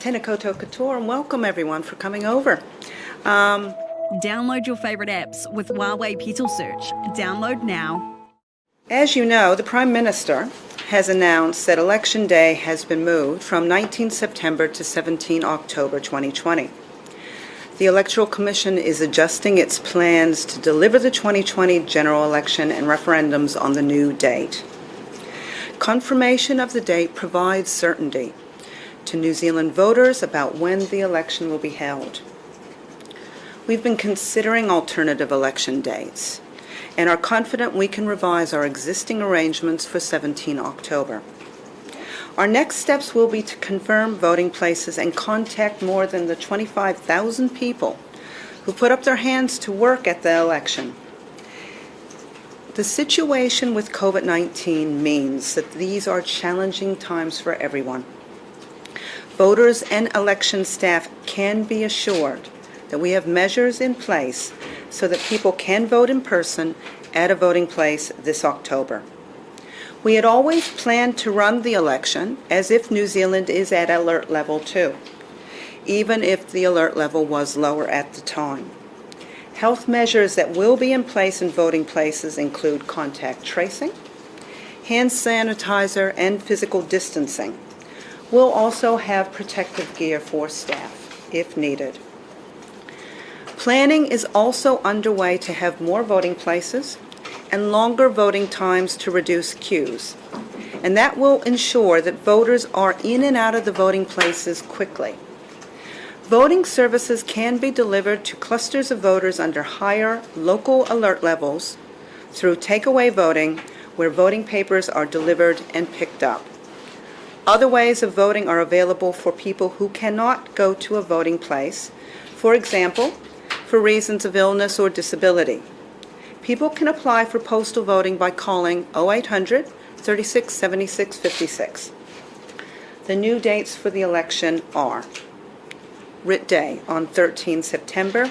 Tēnā koutou katoa, and welcome everyone for coming over. Download your favourite apps with Huawei Petal Search. Download now. As you know, the Prime Minister has announced that Election Day has been moved from 19 September to 17 October 2020. The Electoral Commission is adjusting its plans to deliver the 2020 general election and referendums on the new date. Confirmation of the date provides certainty to New Zealand voters about when the election will be held. We've been considering alternative election dates and are confident we can revise our existing arrangements for 17 October. Our next steps will be to confirm voting places and contact more than the 25,000 people who put up their hands to work at the election. The situation with COVID-19 means that these are challenging times for everyone. Voters and election staff can be assured that we have measures in place so that people can vote in person at a voting place this October. We had always planned to run the election as if New Zealand is at alert level 2, even if the alert level was lower at the time. Health measures that will be in place in voting places include contact tracing, hand sanitizer, and physical distancing. We'll also have protective gear for staff if needed. Planning is also underway to have more voting places and longer voting times to reduce queues. And that will ensure that voters are in and out of the voting places quickly. Voting services can be delivered to clusters of voters under higher local alert levels through takeaway voting, where voting papers are delivered and picked up. Other ways of voting are available for people who cannot go to a voting place, for example, for reasons of illness or disability. People can apply for postal voting by calling 0800 36 76 56. The new dates for the election are Writ Day on 13 September,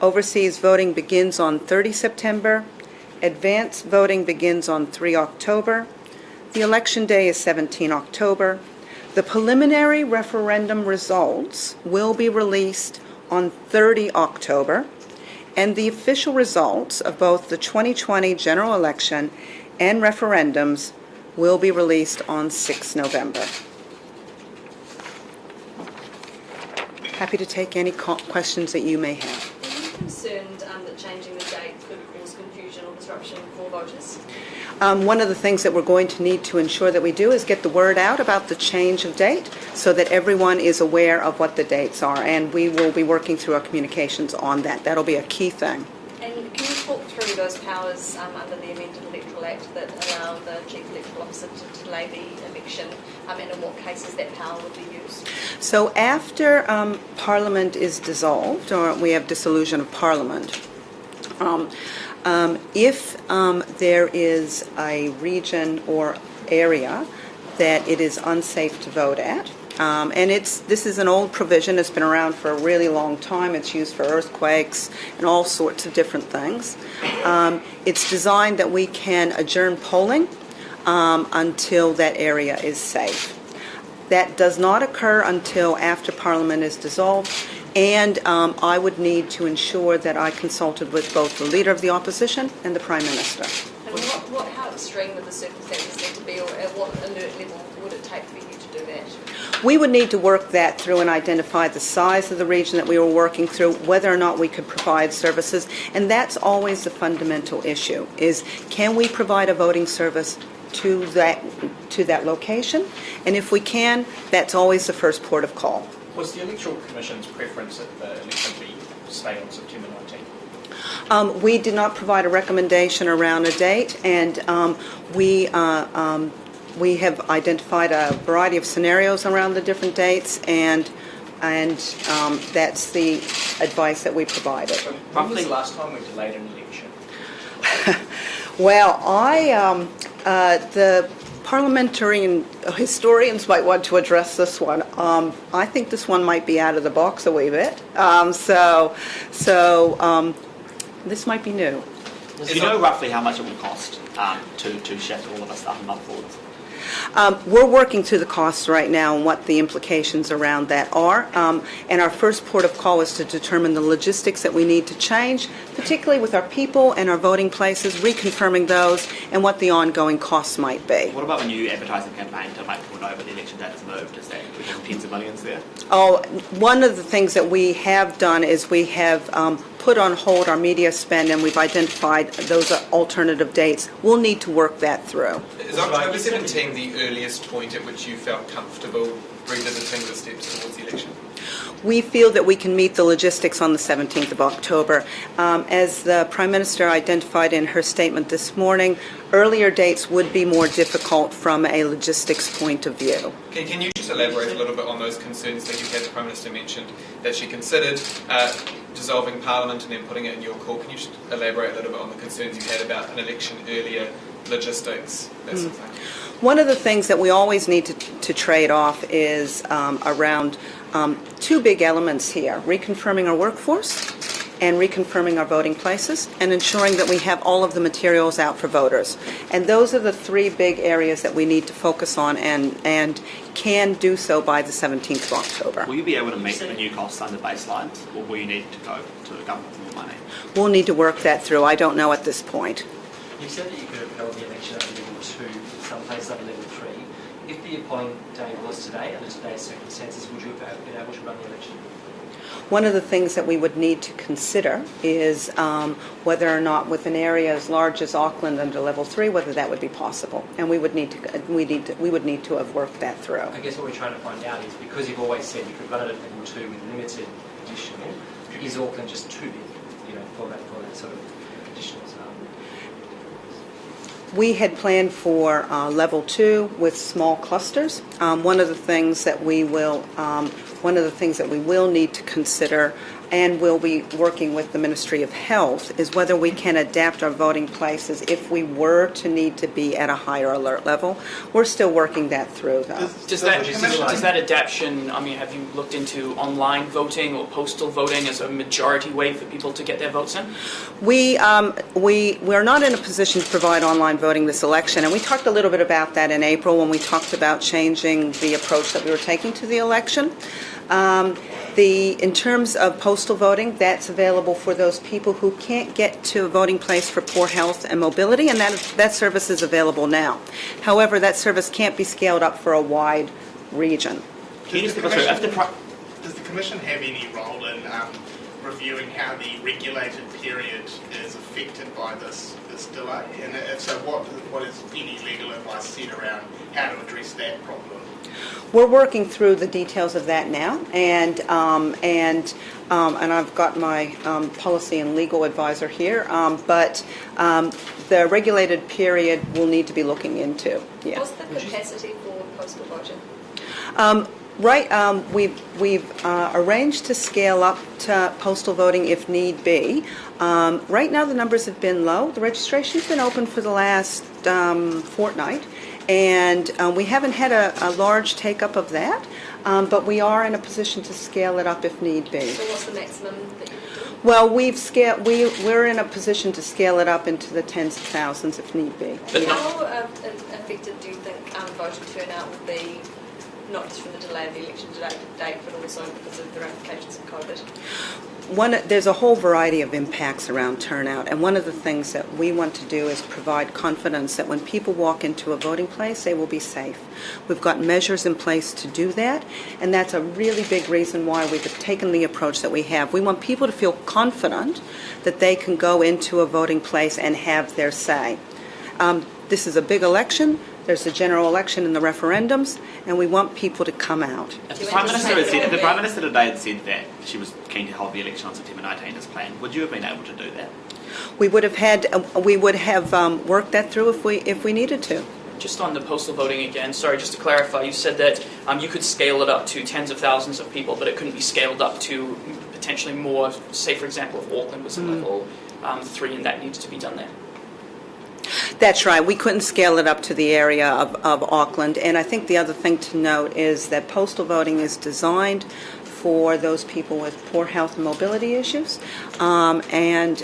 overseas voting begins on 30 September, advance voting begins on 3 October, the election day is 17 October, the preliminary referendum results will be released on 30 October, and the official results of both the 2020 general election and referendums will be released on 6 November. Happy to take any questions that you may have. Are you concerned that changing the date could cause confusion or disruption for voters? One of the things that we're going to need to ensure that we do is get the word out about the change of date so that everyone is aware of what the dates are, and we will be working through our communications on that. That'll be a key thing. And can you talk through those powers under the amended Electoral Act that allow the Chief Electoral Officer to delay the election, and in what cases that power would be used? So after Parliament is dissolved, or we have dissolution of Parliament, if there is a region or area that it is unsafe to vote at, and this is an old provision, it's been around for a really long time, it's used for earthquakes and all sorts of different things. It's designed that we can adjourn polling until that area is safe. That does not occur until after Parliament is dissolved, and I would need to ensure that I consulted with both the Leader of the Opposition and the Prime Minister. And how extreme would the circumstances need to be, or at what alert level would it take for you to do that? We would need to work that through and identify the size of the region that we were working through, whether or not we could provide services, and that's always the fundamental issue, is can we provide a voting service to that location? And if we can, that's always the first port of call. Was the Electoral Commission's preference that the election be stay on September 19th? We did not provide a recommendation around a date, and we have identified a variety of scenarios around the different dates, and that's the advice that we provided. So when was the last time we delayed an election? Well, the parliamentarian historians might want to address this one. I think this one might be out of the box a wee bit. This might be new. Do you know roughly how much it will cost to shift all of our stuff a month forward? We're working through the costs right now and what the implications around that are. And our first port of call is to determine the logistics that we need to change, particularly with our people and our voting places, reconfirming those and what the ongoing costs might be. What about the new advertising campaign to make people know that the election date has moved? Is that we have tens of millions there? Oh, one of the things that we have done is we have put on hold our media spend, and we've identified those alternative dates. We'll need to work that through. Is October 17 the earliest point at which you felt comfortable revisiting the steps towards the election? We feel that we can meet the logistics on the 17th of October. As the Prime Minister identified in her statement this morning, earlier dates would be more difficult from a logistics point of view. Can you just elaborate a little bit on those concerns that you had? The Prime Minister mentioned that she considered dissolving Parliament and then putting it in your call. Can you just elaborate a little bit on the concerns you had about an election earlier, logistics, that sort of thing? One of the things that we always need to trade off is around two big elements here: reconfirming our workforce and reconfirming our voting places, and ensuring that we have all of the materials out for voters. And those are the three big areas that we need to focus on, and can do so by the 17th of October. Will you be able to meet the new costs under baselines, or will you need to go to the government for more money? We'll need to work that through. I don't know at this point. You said that you could have held the election at level 2, some places at level 3. If the polling day was today, under today's circumstances, would you have been able to run the election? One of the things that we would need to consider is whether or not, with an area as large as Auckland under level 3, whether that would be possible, and we would need to have worked that through. I guess what we're trying to find out is, because you've always said you could run it at level 2 with limited additional, is Auckland just too big, for that sort of additional? We had planned for level 2 with small clusters. One of the things that we will need to consider, and we'll be working with the Ministry of Health, is whether we can adapt our voting places if we were to need to be at a higher alert level. We're still working that through, though. Does that adaptation, have you looked into online voting or postal voting as a majority way for people to get their votes in? We're not in a position to provide online voting this election, and we talked a little bit about that in April when we talked about changing the approach that we were taking to the election. In terms of postal voting, that's available for those people who can't get to a voting place for poor health and mobility, and that service is available now. However, that service can't be scaled up for a wide region. Does the Commission have any role in reviewing how the regulated period is affected by this delay? And if so, what is any legal advice said around how to address that problem? We're working through the details of that now, and I've got my policy and legal advisor here, but the regulated period we'll need to be looking into. Yeah. What's the capacity for postal voting? We've arranged to scale up to postal voting if need be. Right now the numbers have been low. The registration's been open for the last fortnight, and we haven't had a large take-up of that, but we are in a position to scale it up if need be. So what's the maximum that you can do? Well, we're in a position to scale it up into the tens of thousands if need be. How affected do you think voter turnout will be, not just from the delay of the election date, but also because of the ramifications of COVID? There's a whole variety of impacts around turnout, and one of the things that we want to do is provide confidence that when people walk into a voting place, they will be safe. We've got measures in place to do that, and that's a really big reason why we've taken the approach that we have. We want people to feel confident that they can go into a voting place and have their say. This is a big election. There's a general election and the referendums, and we want people to come out. If the Prime Minister today had said that she was keen to hold the election on September 19 as planned, would you have been able to do that? We would have worked that through if we needed to. Just on the postal voting again, sorry, just to clarify, you said that you could scale it up to tens of thousands of people, but it couldn't be scaled up to potentially more, say for example, if Auckland was in level 3 and that needs to be done there. That's right. We couldn't scale it up to the area of Auckland. And I think the other thing to note is that postal voting is designed for those people with poor health and mobility issues, and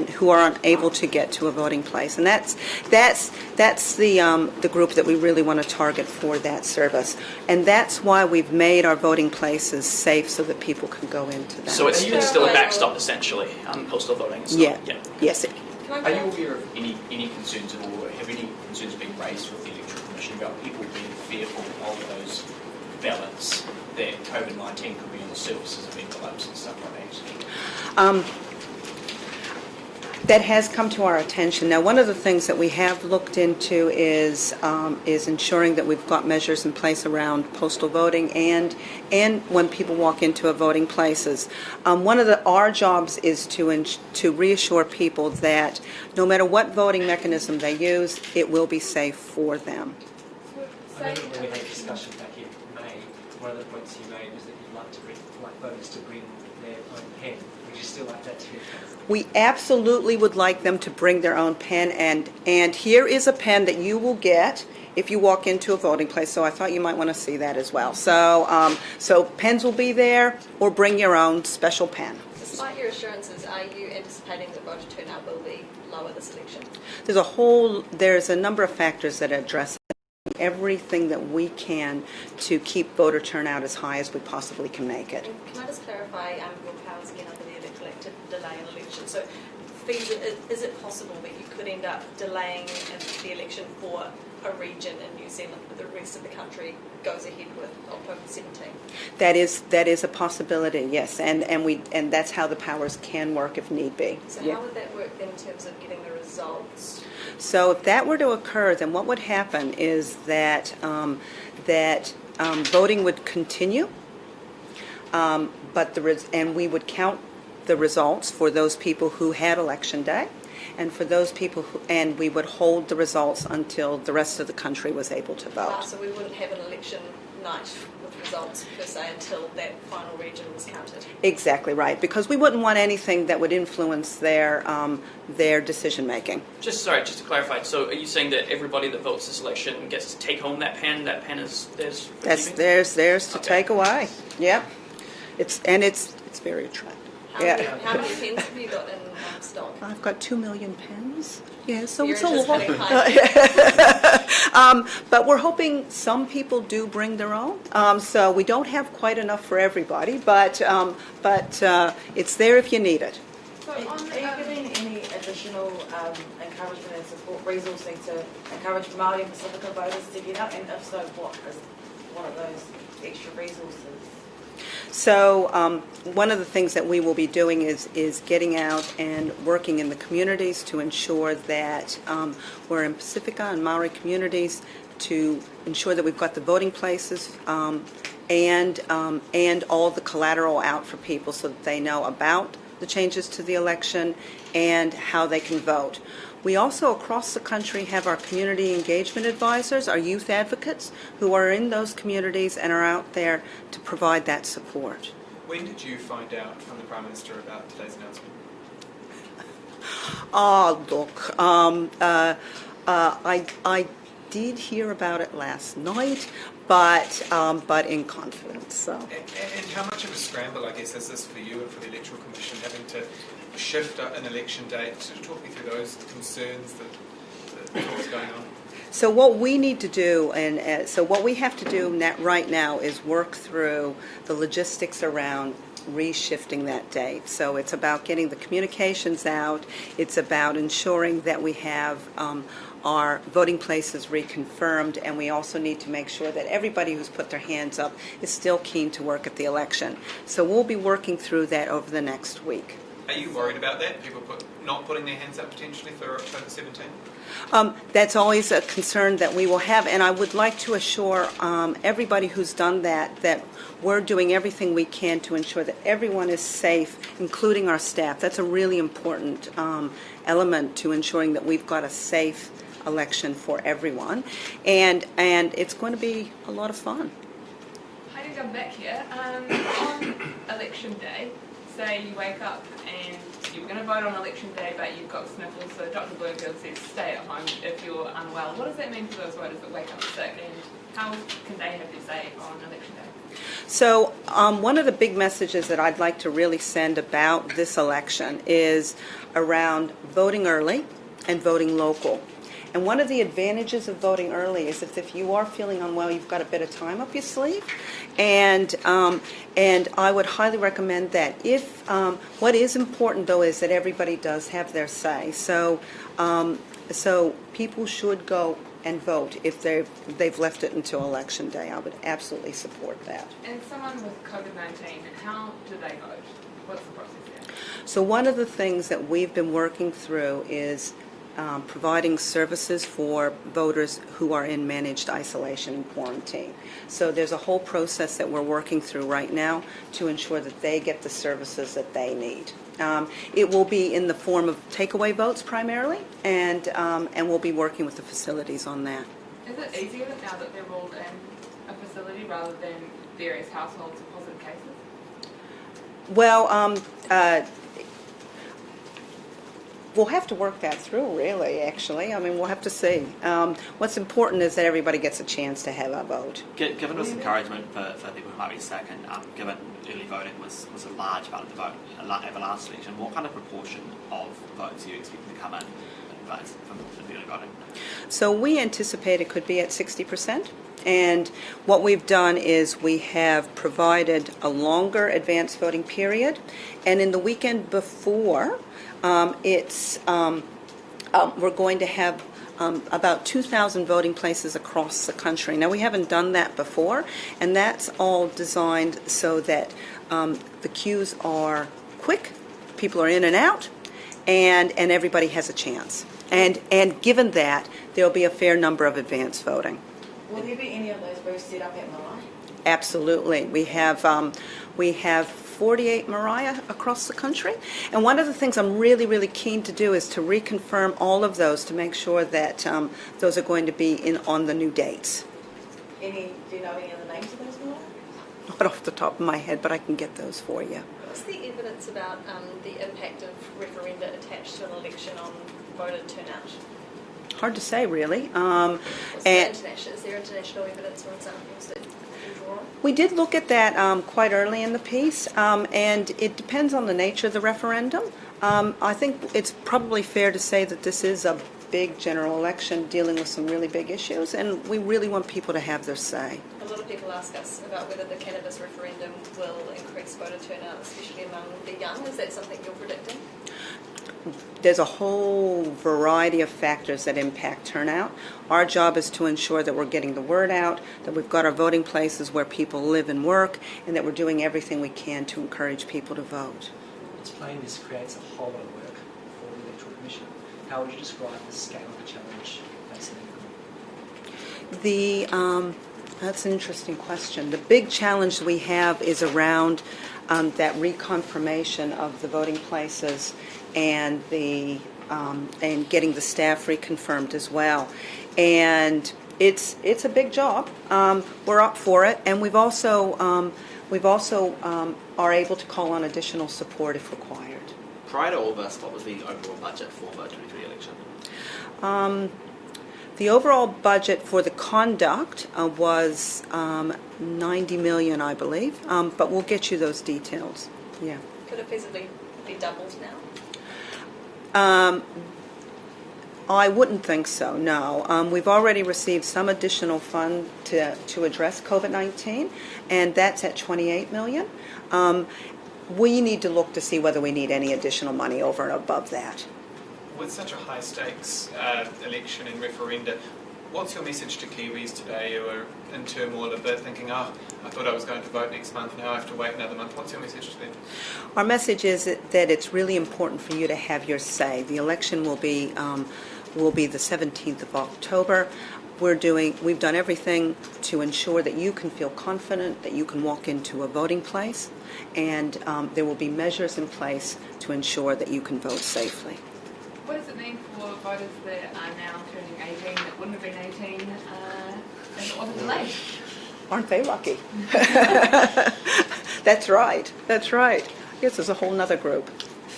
who are unable to get to a voting place. And that's the group that we really want to target for that service. And that's why we've made our voting places safe so that people can go into them. So it's still a backstop essentially on postal voting. It's Yeah. not- yeah. Yes. Are you aware of any concerns at all, or have any concerns been raised with the Electoral Commission about people being fearful of those ballots, that COVID-19 could be on the surfaces of envelopes and stuff like that? That has come to our attention. Now, one of the things that we have looked into is ensuring that we've got measures in place around postal voting and when people walk into a voting places. One of our jobs is to reassure people that no matter what voting mechanism they use, it will be safe for them. I remember when we had a discussion back in May, one of the points you made was that you'd like voters to bring their own pen. Would you still like that to be the case? We absolutely would like them to bring their own pen, and here is a pen that you will get if you walk into a voting place. So I thought you might want to see that as well. So pens will be there, or bring your own special pen. Despite your assurances, are you anticipating that voter turnout will be lower this election? There's a number of factors that address everything that we can to keep voter turnout as high as we possibly can make it. And can I just clarify your powers again under the Electoral Act to delay an election? So is it possible that you could end up delaying the election for a region in New Zealand, but the rest of the country goes ahead with October 17? That is a possibility, yes, and that's how the powers can work if need be. So Yeah. how would that work then in terms of getting the results? So if that were to occur, then what would happen is that voting would continue, and we would count the results for those people who had election day, and for those people and we would hold the results until the rest of the country was able to vote. So we wouldn't have an election night with results per se until that final region was counted. Exactly right, because we wouldn't want anything that would influence their decision making. Just to clarify, so are you saying that everybody that votes this election gets to take home that pen? That pen is theirs for keeping? Theirs to Okay. take away. Yep. It's very attractive. How many pens have you got in stock? I've got 2 million pens. Yeah, so You're it's a lot. anticipating high. But we're hoping some people do bring their own. So we don't have quite enough for everybody, but it's there if you need it. So are you giving any additional encouragement and support resourcing to encourage Māori and Pacifica voters to get out? And if so, what is one of those extra resources? So one of the things that we will be doing is getting out and working in the communities to ensure that we're in Pacifica and Maori communities to ensure that we've got the voting places and all the collateral out for people so that they know about the changes to the election and how they can vote. We also, across the country, have our community engagement advisors, our youth advocates, who are in those communities and are out there to provide that support. When did you find out from the Prime Minister about today's announcement? Look, I did hear about it last night, but in confidence. So. And how much of a scramble, I guess, is this for you and for the Electoral Commission, having to shift an election date? Sort of talk me through those concerns that what's going on. So what we need to do, and so what we have to do right now is work through the logistics around reshifting that date. So it's about getting the communications out. It's about ensuring that we have our voting places reconfirmed, and we also need to make sure that everybody who's put their hands up is still keen to work at the election. So we'll be working through that over the next week. Are you worried about that? People not putting their hands up potentially for October 17? That's always a concern that we will have, and I would like to assure everybody who's done that we're doing everything we can to ensure that everyone is safe, including our staff. That's a really important element to ensuring that we've got a safe election for everyone, and it's going to be a lot of fun. Heidi, I'm back here. On election day, say you wake up and you were going to vote on election day, but you've got sniffles, so Dr. Bloomfield says stay at home if you're unwell. What does that mean for those voters that wake up sick, and how can they have their say on election day? So one of the big messages that I'd like to really send about this election is around voting early and voting local. And one of the advantages of voting early is that if you are feeling unwell, you've got a bit of time up your sleeve. And I would highly recommend that. If what is important, though, is that everybody does have their say. So people should go and vote if they've left it until Election Day. I would absolutely support that. And someone with COVID-19, how do they vote? What's the process there? So one of the things that we've been working through is providing services for voters who are in managed isolation and quarantine. So there's a whole process that we're working through right now to ensure that they get the services that they need. It will be in the form of takeaway votes primarily, and we'll be working with the facilities on that. Is it easier now that they're rolled in a facility rather than various households of positive cases? Well, we'll have to work that through, really, actually. I mean, we'll have to see. What's important is that everybody gets a chance to have a vote. Given this encouragement for people who might be sick, and given early voting was a large part of the vote at the last election, what kind of proportion of votes are you expecting to come in from early voting? So we anticipate it could be at 60%. And what we've done is we have provided a longer advance voting period. And in the weekend before, we're going to have about 2,000 voting places across the country. Now, we haven't done that before, and that's all designed so that the queues are quick, people are in and out, and everybody has a chance. And given that, there'll be a fair number of advance voting. Will there be any of those booths set up at Mariah? Absolutely. We have 48 Mariah across the country. And one of the things I'm really, really keen to do is to reconfirm all of those to make sure that those are going to be on the new dates. Do you know any of the names of those Mariah? Not off the top of my head, but I can get those for you. What's the evidence about the impact of referenda attached to an election on voter turnout? Hard to say, really. Is there international evidence or examples that you draw on? We did look at that quite early in the piece, and it depends on the nature of the referendum. I think it's probably fair to say that this is a big general election dealing with some really big issues, and we really want people to have their say. A lot of people ask us about whether the cannabis referendum will increase voter turnout, especially among the young. Is that something you're predicting? There's a whole variety of factors that impact turnout. Our job is to ensure that we're getting the word out, that we've got our voting places where people live and work, and that we're doing everything we can to encourage people to vote. It's plain this creates a whole lot of work for the Electoral Commission. How would you describe the scale of the challenge facing them? That's an interesting question. The big challenge we have is around that reconfirmation of the voting places and and getting the staff reconfirmed as well. And it's a big job. We're up for it, and we've also are able to call on additional support if required. Prior to all this, what was the overall budget for the 2023 election? The overall budget for the conduct was $90 million, I believe, but we'll get you those details. Yeah. Could it feasibly be doubled now? I wouldn't think so, no. We've already received some additional fund to address COVID-19, and that's at $28 million. We need to look to see whether we need any additional money over and above that. With such a high stakes election and referenda, what's your message to Kiwis today who are in turmoil a bit, thinking, I thought I was going to vote next month, now I have to wait another month? What's your message to them? Our message is that it's really important for you to have your say. The election will be the 17th of October. We've done everything to ensure that you can feel confident that you can walk into a voting place, and there will be measures in place to ensure that you can vote safely. What does it mean for voters that are now turning 18 that wouldn't have been 18 if it wasn't delayed? Aren't they lucky? That's right. I guess there's a whole other group.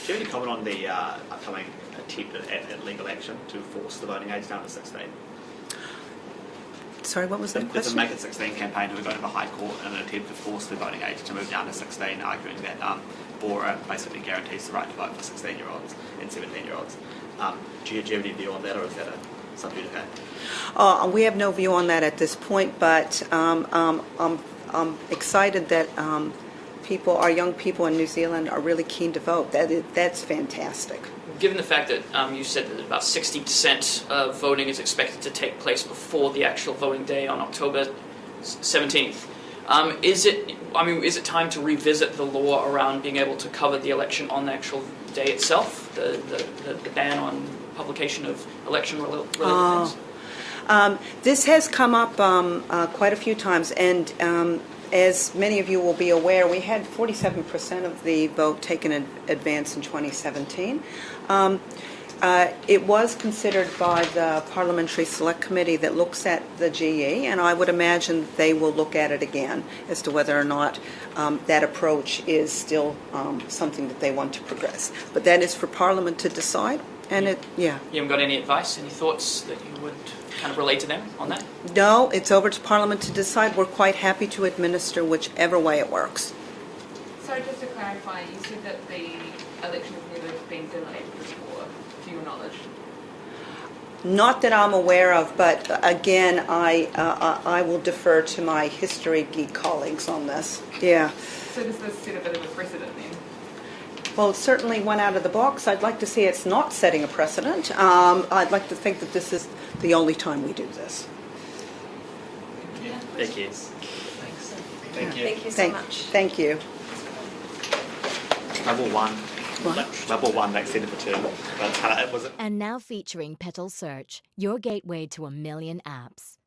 Do you have any comment on the upcoming attempt at legal action to force the voting age down to 16? Sorry, what was the There's a question? Make It 16 campaign to go to the High Court in an attempt to force the voting age to move down to 16, arguing that Bora basically guarantees the right to vote for 16-year-olds and 17-year-olds. Do you have any view on that, or is that a subject? We have no view on that at this point, but I'm excited that our young people in New Zealand are really keen to vote. That's fantastic. Given the fact that you said that about 60% of voting is expected to take place before the actual voting day on October 17th, is it time to revisit the law around being able to cover the election on the actual day itself, the ban on publication of election-related things? This has come up quite a few times, and as many of you will be aware, we had 47% of the vote taken in advance in 2017. It was considered by the Parliamentary Select Committee that looks at the GE, and I would imagine they will look at it again as to whether or not that approach is still something that they want to progress. But that is for Parliament to decide, and You haven't got any advice, any thoughts that you would kind of relate to them on that? No, it's over to Parliament to decide. We're quite happy to administer whichever way it works. So just to clarify, you said that the election has never been delayed before, to your knowledge. Not that I'm aware of, but again, I will defer to my history geek colleagues on this. Yeah. So does this set a bit of a precedent then? Well, it certainly went out of the box. I'd like to see it's not setting a precedent. I'd like to think that this is the only time we do this. Yeah. Thank you. Thank you. Thank you so much. Thank you. Level 1. What? Level 1 they extended for 2. But it was And now featuring Petal Search, your gateway to 1 million apps.